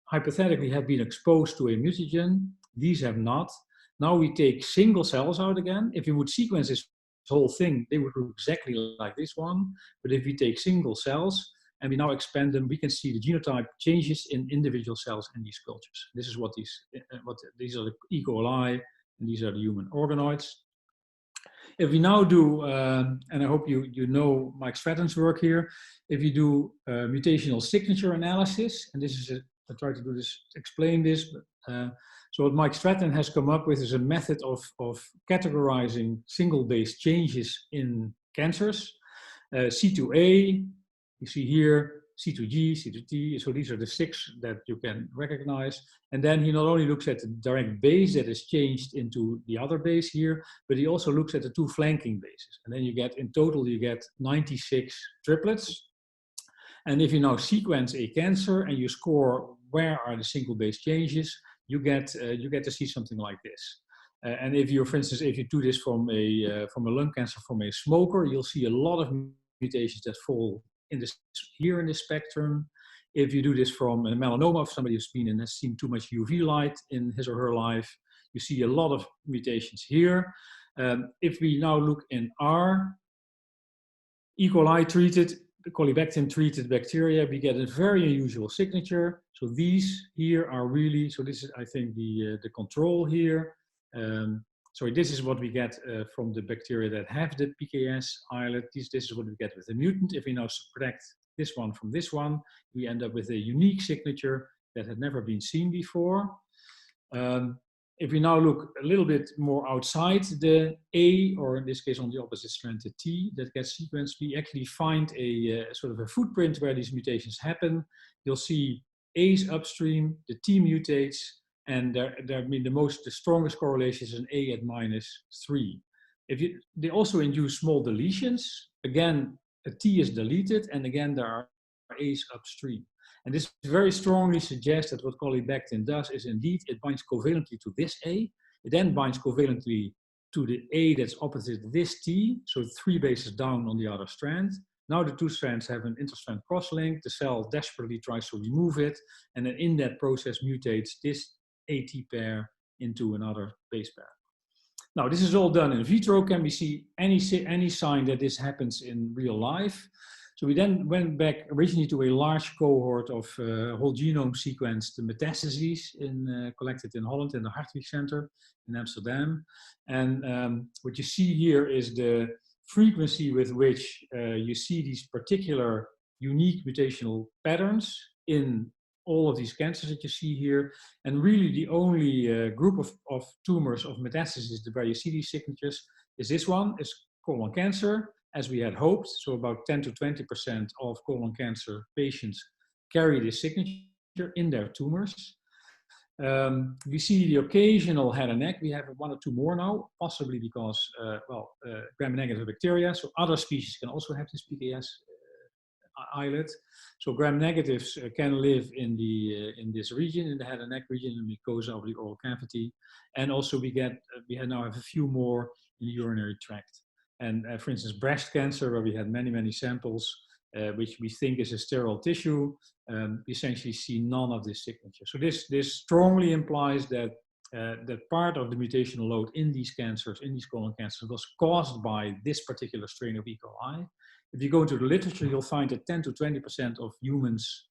hypothetically have been exposed to a mutagen. These have not. Now we take single cells out again. If you would sequence this whole thing, they would look exactly like this one. But if we take single cells and we now expand them, we can see the genotype changes in individual cells in these cultures. This is what these are the E. coli, and these are the human organoids. If we now do, and I hope you know Mike Stratton's work here, if you do mutational signature analysis, and this is I try to do this, explain this. So what Mike Stratton has come up with is a method of categorizing single base changes in cancers. C2A, you see here, C2G, C2T, so these are the 6 that you can recognize. And then he not only looks at the direct base that is changed into the other base here, but he also looks at the 2 flanking bases. And then you get, in total, you get 96 triplets. And if you now sequence a cancer and you score where are the single base changes, you get to see something like this. And if you, for instance, if you do this from a lung cancer from a smoker, you'll see a lot of mutations that fall in this here in this spectrum. If you do this from a melanoma of somebody who's been and has seen too much UV light in his or her life, you see a lot of mutations here. If we now look in our E. coli treated, colibactin treated bacteria, we get a very unusual signature. So these here are really, so this is, I think, the control here. So this is what we get from the bacteria that have the PKS islet. This is what we get with the mutant. If we now subtract this one from this one, we end up with a unique signature that had never been seen before. If we now look a little bit more outside the A, or in this case on the opposite strand, the T that gets sequenced, we actually find a sort of a footprint where these mutations happen. You'll see A's upstream, the T mutates, and the strongest correlation is an A at -3. They also induce small deletions. Again, a T is deleted, and again there are A's upstream. And this very strongly suggests that what colibactin does is indeed it binds covalently to this A. It then binds covalently to the A that's opposite this T, so 3 bases down on the other strand. Now the 2 strands have an interstrand crosslink. The cell desperately tries to remove it, and then in that process mutates this AT pair into another base pair. Now this is all done in vitro. Can we see any sign that this happens in real life? So we then went back originally to a large cohort of whole genome sequenced metastases collected in Holland in the Hartwig Center in Amsterdam. And what you see here is the frequency with which you see these particular unique mutational patterns in all of these cancers that you see here. And really the only group of tumors of metastasis where you see these signatures is this one, is colon cancer, as we had hoped. So about 10 to 20% of colon cancer patients carry this signature in their tumors. We see the occasional head and neck. We have one or two more now, possibly because, gram-negative bacteria. So other species can also have this PKS islet. So gram-negatives can live in this region, in the head and neck region, in the mucosa of the oral cavity. And also we now have a few more in the urinary tract. And for instance, breast cancer, where we had many samples, which we think is a sterile tissue, we essentially see none of this signature. So this strongly implies that that part of the mutational load in these cancers, in these colon cancers, was caused by this particular strain of E. coli. If you go into the literature, you'll find that 10 to 20% of humans,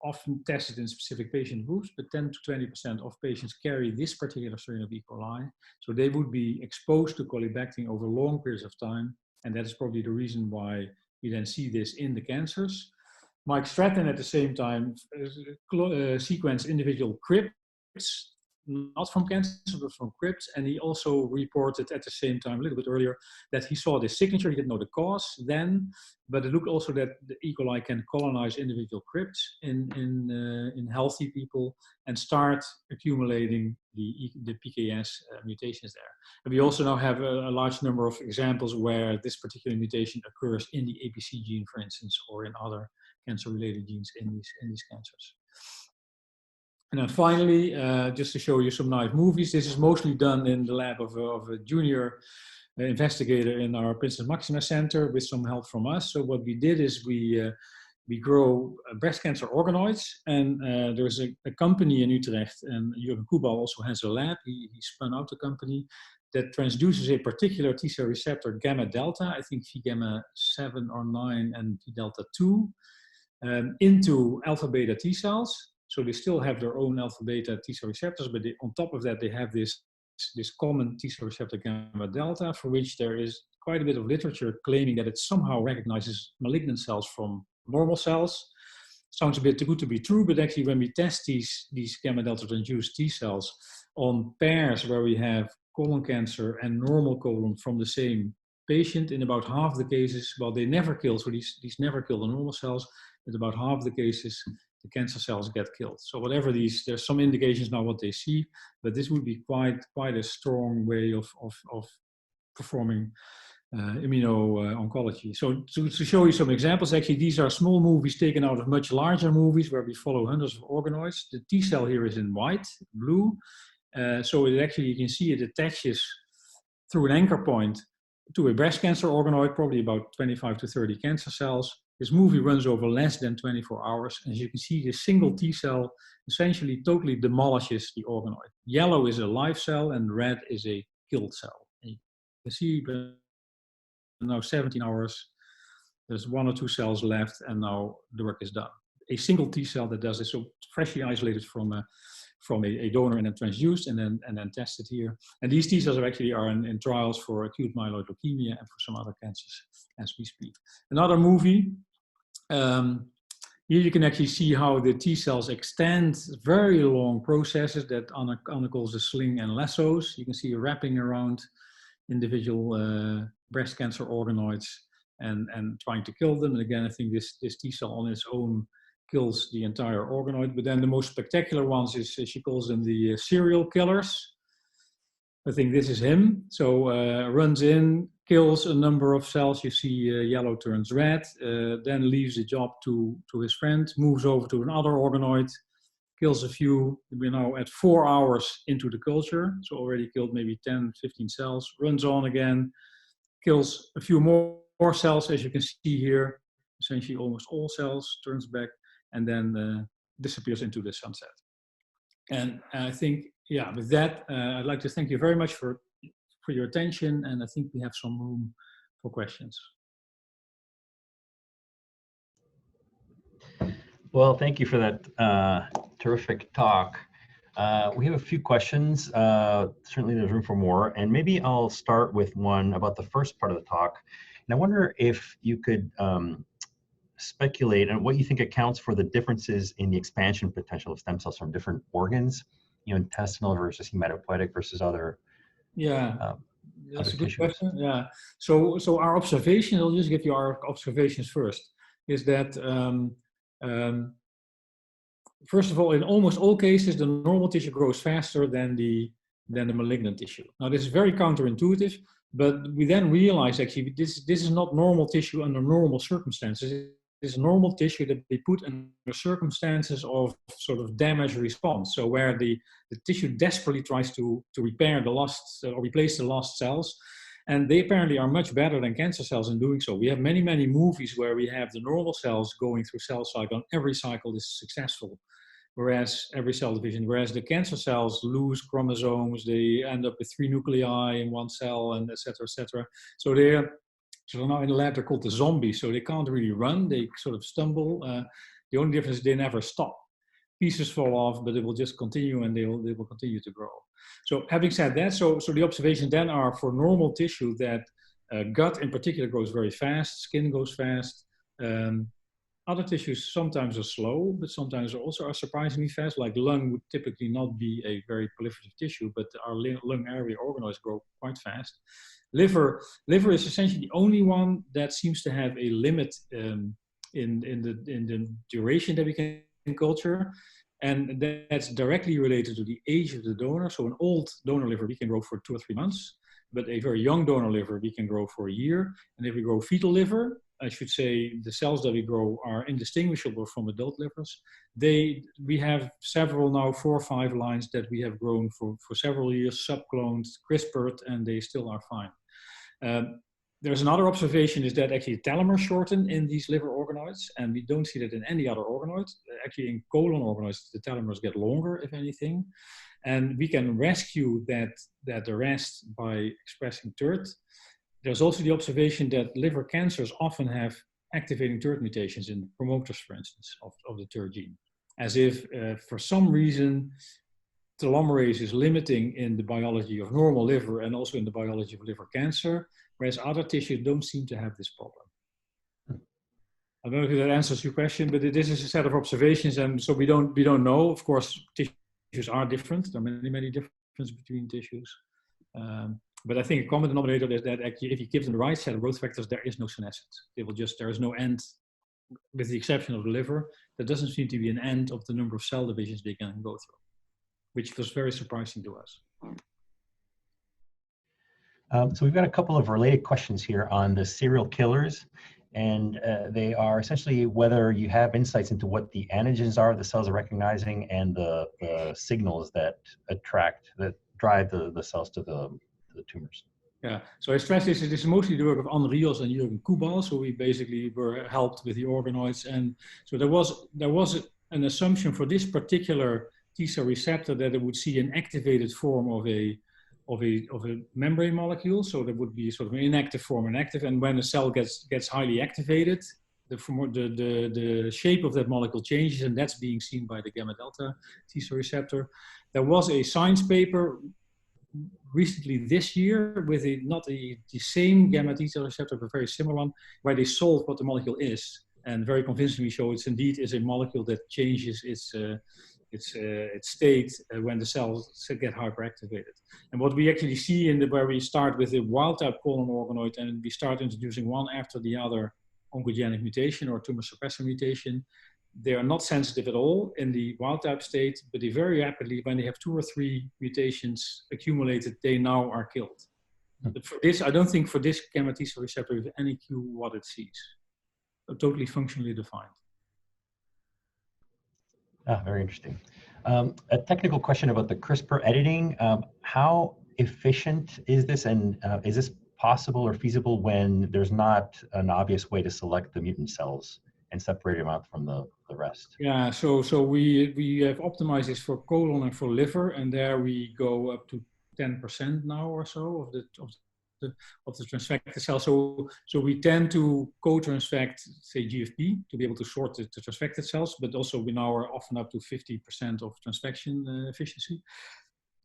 often tested in specific patient groups, but 10 to 20% of patients carry this particular strain of E. coli. So they would be exposed to colibactin over long periods of time. And that is probably the reason why we then see this in the cancers. Mike Stratton at the same time sequenced individual crypts, not from cancer, but from crypts. And he also reported at the same time, a little bit earlier, that he saw this signature. He didn't know the cause then, but it looked also that the E. coli can colonize individual crypts in healthy people and start accumulating the PKS mutations there. And we also now have a large number of examples where this particular mutation occurs in the APC gene, for instance, or in other cancer-related genes in these cancers. And then finally, just to show you some nice movies, this is mostly done in the lab of a junior investigator in our Princess Maxima Center with some help from us. So what we did is we grow breast cancer organoids, and there's a company in Utrecht, and Jürgen Kubal also has a lab. He spun out the company that transduces a particular T-cell receptor, gamma delta, I think Phi gamma 7 or 9 and Phi delta 2, into alpha beta T cells. So they still have their own alpha beta T cell receptors, but on top of that, they have this common T cell receptor gamma delta, for which there is quite a bit of literature claiming that it somehow recognizes malignant cells from normal cells. Sounds a bit too good to be true, but actually when we test these gamma delta transduced T cells on pairs where we have colon cancer and normal colon from the same patient, in about half the cases, well, they never kill, so these never kill the normal cells, but about half the cases, the cancer cells get killed. So whatever there's some indications now what they see, but this would be quite a strong way of performing immuno-oncology. So to show you some examples, actually these are small movies taken out of much larger movies where we follow hundreds of organoids. The T cell here is in white, blue. So it actually, you can see it attaches through an anchor point to a breast cancer organoid, probably about 25 to 30 cancer cells. This movie runs over less than 24 hours. As you can see, the single T cell essentially totally demolishes the organoid. Yellow is a live cell and red is a killed cell. And you can see now 17 hours, there's 1 or 2 cells left and now the work is done. A single T cell that does this, so freshly isolated from a donor and then transduced and then tested here. And these T cells are in trials for acute myeloid leukemia and for some other cancers as we speak. Another movie, here you can actually see how the T cells extend very long processes that Anna calls the sling and lassos. You can see wrapping around individual breast cancer organoids and trying to kill them. And again, I think this T cell on its own kills the entire organoid. But then the most spectacular ones is, she calls them the serial killers. I think this is him. So runs in, kills a number of cells. You see yellow turns red, then leaves the job to his friend, moves over to another organoid, kills a few. We're now at 4 hours into the culture. So already killed maybe 10, 15 cells, runs on again, kills a few more cells, as you can see here, essentially almost all cells, turns back, and then disappears into the sunset. And I think, yeah, with that, I'd like to thank you very much for your attention, and I think we have some room for questions. Well, thank you for that terrific talk. We have a few questions. Certainly there's room for more, and maybe I'll start with one about the first part of the talk. And I wonder if you could speculate on what you think accounts for the differences in the expansion potential of stem cells from different organs, intestinal versus hematopoietic versus other that's a good tissues. question. Yeah. So our observation, I'll just give you our observations first, is that first of all, in almost all cases, the normal tissue grows faster than the malignant tissue. Now, this is very counterintuitive, but we then realize actually this is not normal tissue under normal circumstances. It's normal tissue that they put under circumstances of sort of damage response. So where the tissue desperately tries to repair the lost or replace the lost cells. And they apparently are much better than cancer cells in doing so. We have many, many movies where we have the normal cells going through cell cycle, and every cycle is successful. Whereas every cell division, whereas the cancer cells lose chromosomes, they end up with 3 nuclei in one cell, and et cetera, et cetera. So so now in the lab, they're called the zombies. So they can't really run, they sort of stumble. The only difference is they never stop. Pieces fall off, but it will just continue, and they will continue to grow. So having said that, so the observations then are for normal tissue that gut in particular grows very fast, skin goes fast. Other tissues sometimes are slow, but sometimes also are surprisingly fast. Like lung would typically not be a very proliferative tissue, but our lung area organoids grow quite fast. Liver is essentially the only one that seems to have a limit in the duration that we can culture, and that's directly related to the age of the donor. So an old donor liver we can grow for 2 or 3 months, but a very young donor liver we can grow for a year. And if we grow fetal liver, I should say the cells that we grow are indistinguishable from adult livers. We have several now, 4 or 5 lines that we have grown for several years, subcloned, CRISPRed, and they still are fine. There's another observation is that actually telomeres shorten in these liver organoids, and we don't see that in any other organoid. Actually in colon organoids, the telomeres get longer, if anything. And we can rescue that arrest by expressing TERT. There's also the observation that liver cancers often have activating TERT mutations in promoters, for instance, of the TERT gene. As if for some reason, telomerase is limiting in the biology of normal liver and also in the biology of liver cancer, whereas other tissues don't seem to have this problem. I don't know if that answers your question, but this is a set of observations, and so we don't know. Of course, tissues are different. There are many, many differences between tissues. But I think a common denominator is that actually, if you give them the right set of growth factors, there is no senescence. There is no end, with the exception of the liver. There doesn't seem to be an end of the number of cell divisions they can go through, which was very surprising to us. So we've got a couple of related questions here on the serial killers, and they are essentially whether you have insights into what the antigens are the cells are recognizing and the signals that drive the cells to the tumors. Yeah, so I stress this is mostly the work of Anne Rios and Jürgen Kubal. So we basically were helped with the organoids, and so there was an assumption for this particular T-cell receptor that it would see an activated form of a membrane molecule. So there would be sort of an inactive form and active, and when a cell gets highly activated, the shape of that molecule changes, and that's being seen by the gamma delta T-cell receptor. There was a science paper recently this year with not the same gamma T-cell receptor, but a very similar one, where they solved what the molecule is, and very convincingly show it's indeed is a molecule that changes its state when the cells get hyperactivated. And what we actually see where we start with the wild-type colon organoid, and we start introducing one after the other oncogenic mutation or tumor suppressor mutation, they are not sensitive at all in the wild-type state, but they very rapidly, when they have 2 or 3 mutations accumulated, they now are killed. But for this, I don't think for this gamma T-cell receptor we have any clue what it sees. So totally functionally defined. Very interesting. A technical question about the CRISPR editing. How efficient is this, and is this possible or feasible when there's not an obvious way to select the mutant cells and separate them out from the rest? Yeah, so we have optimized this for colon and for liver, and there we go up to 10% now or so of the transfected cells. So we tend to co-transfect, say, GFP to be able to sort the transfected cells, but also we now are often up to 50% of transfection efficiency.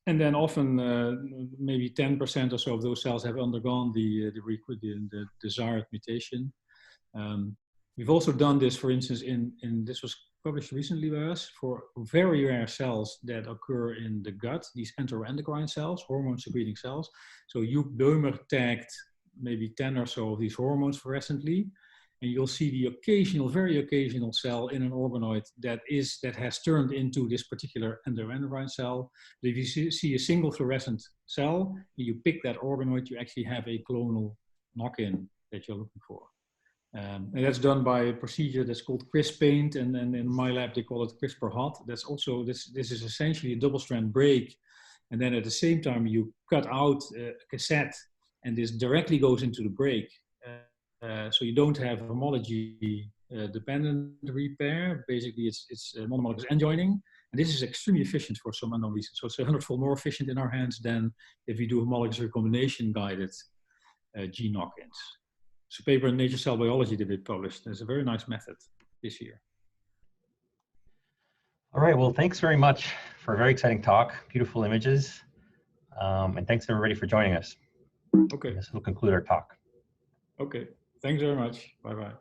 And then often maybe 10% or so of those cells have undergone the desired mutation. We've also done this, for instance, this was published recently by us, for very rare cells that occur in the gut, these enteroendocrine cells, hormone-secreting cells. So Joep Beumer tagged maybe 10 or so of these hormones fluorescently, and you'll see the occasional, very occasional cell in an organoid that has turned into this particular enteroendocrine cell. But if you see a single fluorescent cell, and you pick that organoid, you actually have a clonal knock-in that you're looking for. And that's done by a procedure that's called CRISPR-Paint, and in my lab they call it CRISPR-Hot. That's also, this is essentially a double-strand break, and then at the same time you cut out a cassette, and this directly goes into the break. So you don't have homology-dependent repair. Basically, it's non-homologous end joining, and this is extremely efficient for some unknown reason. So it's 100-fold more efficient in our hands than if we do homologous recombination-guided gene knock-ins. It's a paper in Nature Cell Biology that we published. It's a very nice method this year. All right, well, thanks very much for a very exciting talk, beautiful images, and thanks everybody for joining us. Okay. This will conclude our talk. Okay, thanks very much. Bye-bye.